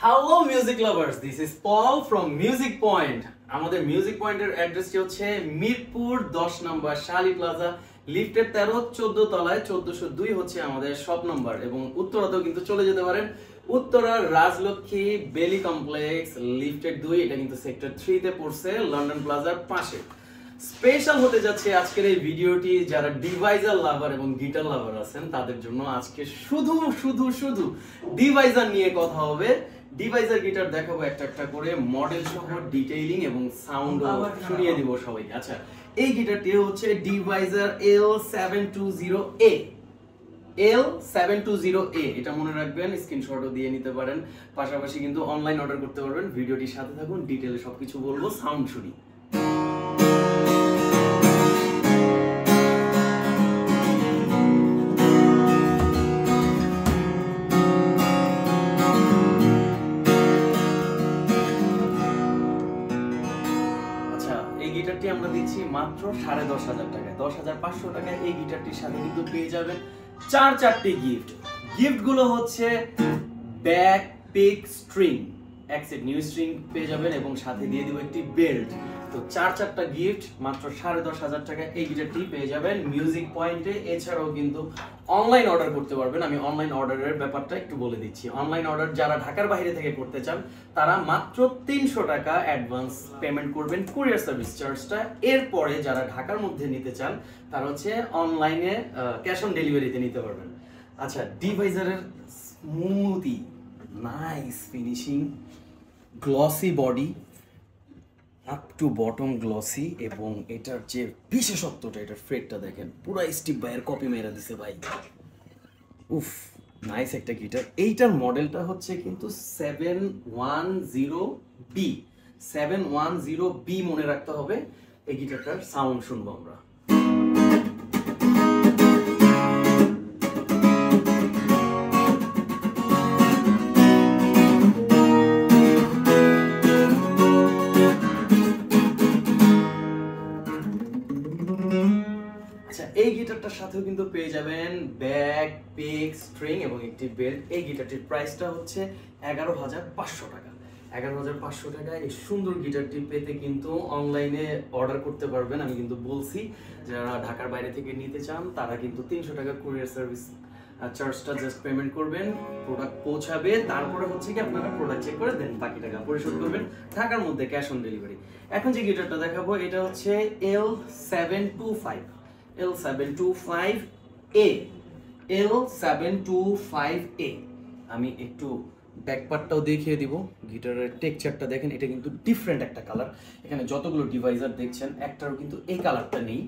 Hello music lovers, this is Paul from music point. আমাদের music পয়েন্টের অ্যাড্রেসটি হচ্ছে মিরপুর 10 নম্বর শালি প্লাজা, লিফটের 13-14 তলায় 1402 হচ্ছে আমাদের শপ নাম্বার। এবং উত্তরাতেও কিন্তু চলে যেতে পারেন। উত্তরার রাজলক্ষ্মী বেলি কমপ্লেক্স লিফটের 2, এটা কিন্তু সেক্টর 3 তে পড়ছে, লন্ডন প্লাজার পাশে। স্পেশাল হতে যাচ্ছে আজকের এই ভিডিওটি যারা ডিভাইজার লাভার এবং গিটার লাভার আছেন তাদের জন্য। আজকে শুধু শুধু শুধু ডিভাইজার নিয়ে কথা হবে। ডিভাইজার গিটার দেখাবো একটা একটা করে, মডেল সহ ডিটেইলিং এবং সাউন্ড শুনিয়ে দিব সবাইকে। আচ্ছা, এই গিটারটি হচ্ছে ডিভাইজার L720A। L720A, এটা মনে রাখবেন, স্ক্রিনশটও দিয়ে নিতে পারেন। পাশাপাশি কিন্তু অনলাইন অর্ডার করতে পারবেন। ভিডিওটির সাথে থাকুন, ডিটেইলে সবকিছু বলবো, সাউন্ড শুনি। গিটারটি আমরা দিচ্ছি মাত্র 10,500 টাকায়, 10,500 টাকায় এই গিটারটির সাথে কিন্তু পেয়ে যাবেন চারটি গিফট। গিফটগুলো হচ্ছে ব্যাক পিক স্ট্রিং, এক সেট নিউ স্ট্রিং পেয়ে যাবেন এবং সাথে দিয়ে দিব একটি বেল্ট। তো চারটা গিফট মাত্র 10,500 টাকায় এই গিটারটি পেয়ে যাবেন মিউজিক পয়েন্টে। এছাড়াও কিন্তু অনলাইন অর্ডার করতে পারবেন। আমি অনলাইন অর্ডারের ব্যাপারটা একটু বলে দিচ্ছি। অনলাইন অর্ডার যারা ঢাকার বাইরে থেকে করতে চান তারা মাত্র 300 টাকা অ্যাডভান্স পেমেন্ট করবেন, কুরিয়ার সার্ভিস চার্জটা। এরপরে যারা ঢাকার মধ্যে নিতে চান তারা হচ্ছে অনলাইনে ক্যাশ অন ডেলিভারিতে নিতে পারবেন। আচ্ছা, ডিভাইজারের smoothie, nice finishing, glossy body, up to bottom glossy, এবং এটার যে বিশেষত্বটা, এটার ফ্রেটটা দেখেন, পুরো স্টিভ ভাইয়ের কপি মেরে দিছে ভাই। উফ, নাইস একটা গিটার। এইটার মডেলটা হচ্ছে কিন্তু 710B। 710B মনে রাখতে হবে। এই গিটারটার সাউন্ড শুনবো আমরা। এই গিটারটার সাথেও কিন্তু পেয়ে যাবেন ব্যাক পিক স্ট্রিং এবং একটি বেল্ট। এই গিটারটির প্রাইসটা হচ্ছে 11,500 টাকা। 11,500 টাকায় এই সুন্দর গিটারটি পেতে কিন্তু অনলাইনে অর্ডার করতে পারবেন। আমি কিন্তু বলছি যারা ঢাকার বাইরে থেকে নিতে চান তারা কিন্তু 300 টাকা কুরিয়ার সার্ভিস চার্জটা জাস্ট পেমেন্ট করবেন, প্রোডাক্ট পৌঁছাবে। তারপরে হচ্ছে কি আপনারা প্রোডাক্ট চেক করে দেন বাকি টাকা পরিশোধ করবেন ঢাকার মধ্যে ক্যাশ অন ডেলিভারি। এখন যে গিটারটা দেখাবো এটা হচ্ছে L725A। L725A। আমি একটু ব্যাকপার্টটাও দেখিয়ে দিব। গিটারের টেক্সচারটা দেখেন, এটা কিন্তু ডিফারেন্ট একটা কালার। এখানে যতগুলো ডিভাইজার দেখছেন একটারও কিন্তু এই কালারটা নেই।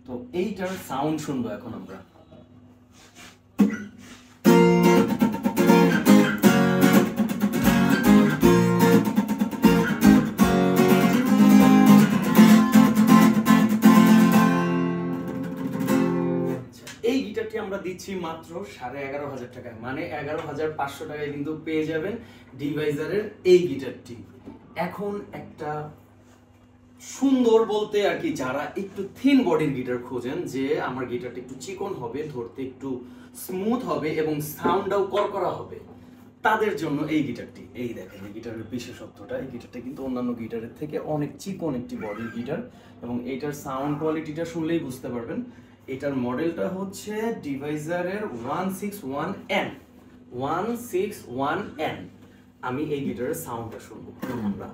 তো এইটার সাউন্ড শুনবো এখন আমরা। এই গিটারটি আমরা দিচ্ছি মাত্র 11,500 টাকায়, মানে 11,500 টাকায় কিন্তু পেয়ে যাবেন ডিভাইজারের এই গিটারটি। এখন একটা সুন্দর বলতে আর কি, যারা একটু থিন বডির গিটার খোঁজেন, যে আমার গিটারটা একটু চিকন হবে, ধরতে একটু স্মুথ হবে এবং সাউন্ডটাও করকরা হবে, তাদের জন্য এই গিটারটি। এই দেখেন এই গিটারের বিশেষত্বটা, এই গিটারটা কিন্তু অন্যান্য গিটারের থেকে অনেক চিকন একটি বডির গিটার এবং এইটার সাউন্ড কোয়ালিটিটা শুনলেই বুঝতে পারবেন। এটার মডেলটা হচ্ছে ডিভাইজারের 161N। 161N। আমি এই গিটারের সাউন্ডটা শুনবো আমরা।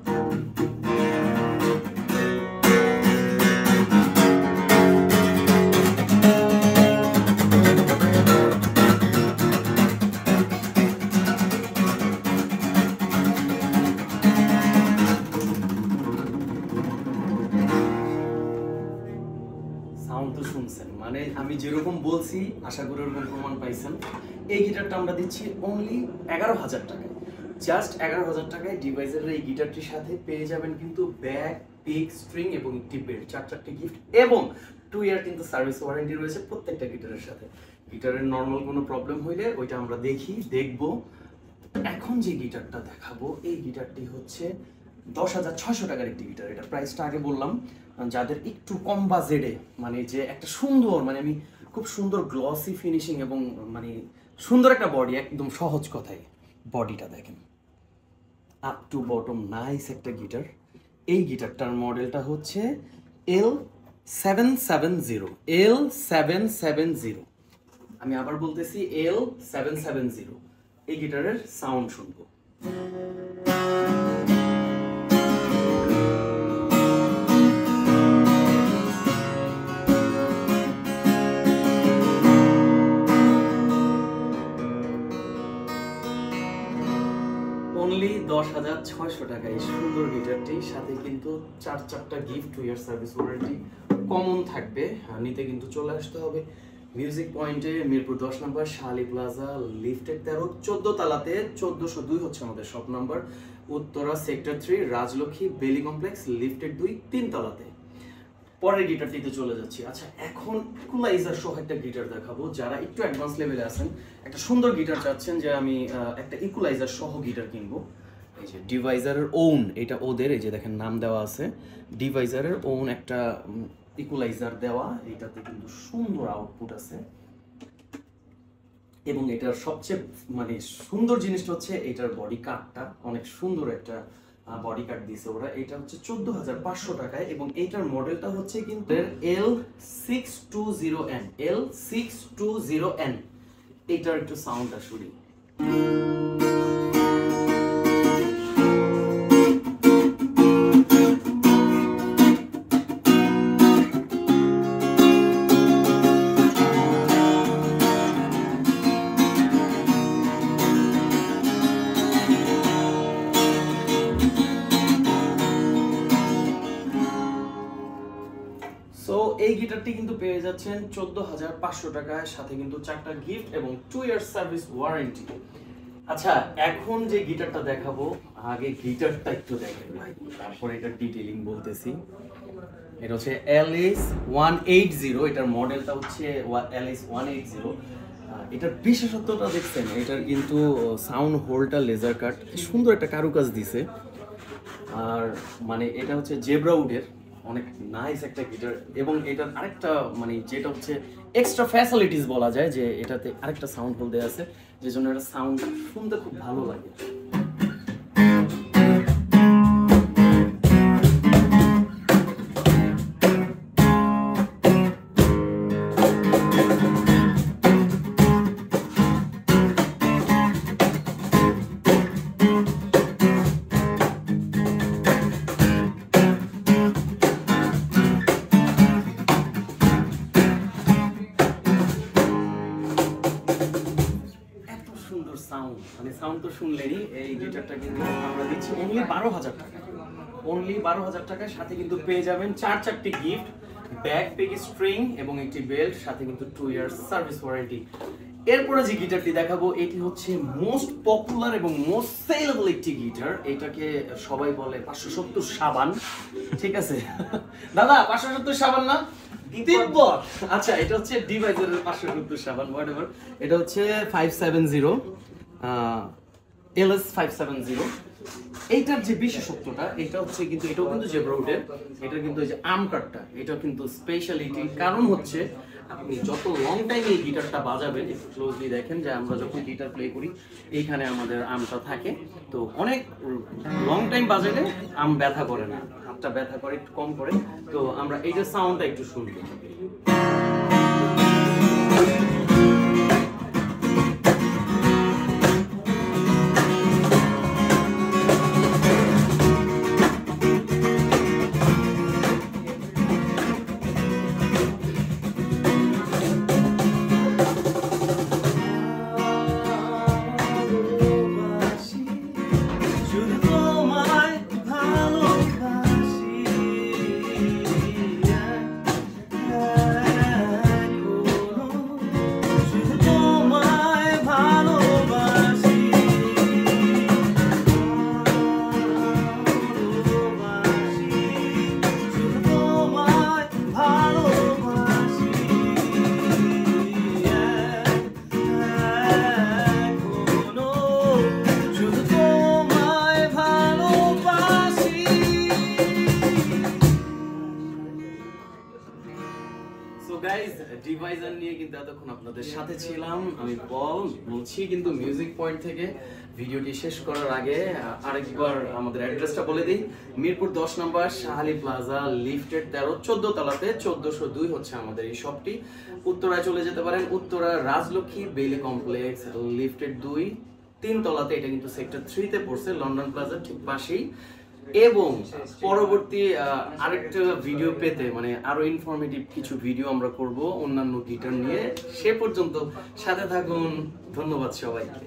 সাউন্ড তো শুনছেন, মানে আমি যেরকম বলছি আশা করি ওরকম প্রমাণ পাইছেন। এই গিটারটা আমরা দিচ্ছি অনলি 11,000 টাকায়। জাস্ট 11,000 টাকায় ডিভাইজারের এই গিটারটির সাথে পেয়ে যাবেন কিন্তু ব্যাক পিক স্ট্রিং এবং একটি বেল্ট, চারটি গিফট এবং 2 ইয়ার কিন্তু সার্ভিস ওয়ারেন্টি রয়েছে প্রত্যেকটা গিটারের সাথে। গিটারের নর্মাল কোনো প্রবলেম হইলে ওইটা আমরা দেখবো। এখন যে গিটারটা দেখাবো এই গিটারটি হচ্ছে 10,600 টাকার একটি গিটার। এটা প্রাইসটা আগে বললাম। যাদের একটু কম বাজেটে, মানে যে একটা সুন্দর, মানে আমি খুব সুন্দর গ্লসি ফিনিশিং এবং মানে সুন্দর একটা বডি, একদম সহজ কথায় বডিটা দেখেন, আপ টু বটম নাইস একটা গিটার। এই গিটারটার মডেলটা হচ্ছে L770, L770। আমি আবার বলতেছি L770। এই গিটারের সাউন্ড শুনবো। অনলি 10,600 টাকা এই সুন্দর গিটারটি, সাথে কিন্তু 4টা gift, 2 year service warranty common থাকবে। নিতে কিন্তু চলে আসতে হবে মিউজিক পয়েন্টে, মিরপুর 10 নম্বর, শালি প্লাজা, লিফটের 13, 14 তলাতে, 1402 হচ্ছে আমাদের shop number, Uttara sector 3, Rajlakshmi বেলি কমপ্লেক্স, লিফটের 2, 3 তলাতে। পরের গিটারটিতে চলে যাচ্ছি। আচ্ছা, এখন ইকুয়ালাইজার সহ একটা গিটার দেখাবো। যারা একটু অ্যাডভান্স লেভেলে আছেন, একটা সুন্দর গিটার চাচ্ছেন যে আমি একটা ইকুয়ালাইজার সহ গিটার কিনবো, এই যে ডিভাইজারের ওন, এটা ওদের, এই যে দেখেন নাম দেওয়া আছে, ডিভাইজারের ওন একটা ইকুয়ালাইজার দেওয়া। এটাতে কিন্তু সুন্দর আউটপুট আছে, এবং এটার সবচেয়ে মানে সুন্দর জিনিসটা হচ্ছে এটার বডি কাটটা অনেক সুন্দর একটা বডি কাট দিয়েছে ওরা। এটা হচ্ছে 14,500 টাকায়, এবং এইটার মডেলটা হচ্ছে কিন্তু L620N, L620N। এইটার একটু সাউন্ডটা শুনি। সো এই গিটারটি কিন্তু পেয়ে যাচ্ছেন 14,500 টাকায়, সাথে কিন্তু 4টা গিফট এবং 2 ইয়ার সার্ভিস ওয়ারেন্টি। আচ্ছা, এখন যে গিটারটা দেখাবো, আগে গিটারটা একটু দেখেন ভাই, তারপর এটার ডিটেইলিং বলতেছি। এটা হচ্ছে LS180, এটার মডেলটা হচ্ছে LS180। এটার বিশেষত্বটা দেখছেন, এটার কিন্তু সাউন্ড হোলটা লেজার কাট, সুন্দর একটা কারুকাজ দিছে। আর মানে এটা হচ্ছে জেব্রা উডের, অনেক নাইস একটা গিটার। এবং এটার আরেকটা মানে যেটা হচ্ছে এক্সট্রা ফ্যাসিলিটিস বলা যায়, যে এটাতে আরেকটা সাউন্ড হোল দেওয়া আছে, যে জন্য এটা সাউন্ড শুনতে খুব ভালো লাগে। সাউন্ড মানে সাউন্ড তো শুনলেনই। এই গিটারটা কিন্তু আমরা দিচ্ছি অনলি 12,000 টাকা, অনলি 12,000 টাকার সাথে কিন্তু পেয়ে যাবেন 4টি গিফট, ব্যাক পেগ স্ট্রিং এবং একটি বেল্ট, সাথে কিন্তু 2 ইয়ার সার্ভিস ওয়ারেন্টি। এরপরে যে গিটারটি দেখাবো, এটি হচ্ছে মোস্ট পপুলার এবং মোস্ট সেলেবল একটি গিটার। এটাকে সবাই বলে 570 সাবান, ঠিক আছে দাদা? 570 সাবান না, তিব্বত। আচ্ছা, এটা হচ্ছে ডিভাইজারের 570 সাবান, হোয়াটএভার। এটা হচ্ছে 570, LS570। এইটার যে বিশেষত্বটা, এটা হচ্ছে কিন্তু এটাও কিন্তু জেব্রা উডের, এটা কিন্তু এই যে আর্ম কাটটা, এটা কিন্তু স্পেশালিটি। কারণ হচ্ছে আপনি যত লং টাইম এই গিটারটা বাজাবেন, একটু ক্লোজলি দেখেন যে আমরা যখন গিটার প্লে করি এইখানে আমাদের আর্মটা থাকে, তো অনেক লং টাইম বাজালে আর্ম ব্যথা করে না, হাতটা ব্যথা করে একটু কম করে। তো আমরা এইটার সাউন্ডটা একটু শুনবো। ডিভাইজার নিয়ে কিন্তু এতক্ষণ আপনাদের সাথে ছিলাম। আমি বলছি কিন্তু মিউজিক পয়েন্ট থেকে। ভিডিওটি শেষ করার আগে আরেকবার আমাদের অ্যাড্রেসটা বলে দিই। মিরপুর 10 নম্বর শাহালি প্লাজা, লিফটেড 13, 14 তলাতে 1402 হচ্ছে আমাদের এই শপটি। উত্তরায় চলে যেতে পারেন, Uttara Rajlakshmi Bailey complex, lifted 2, 3 তলাতে। এটা কিন্তু সেক্টর 3 তে পড়ছে, লন্ডন প্লাজার ঠিক পাশেই। এবং পরবর্তী আরেকটা ভিডিও পেতে, মানে আরো ইনফরমেটিভ কিছু ভিডিও আমরা করব অন্যান্য গিটার নিয়ে। সে পর্যন্ত সাথে থাকুন। ধন্যবাদ সবাইকে।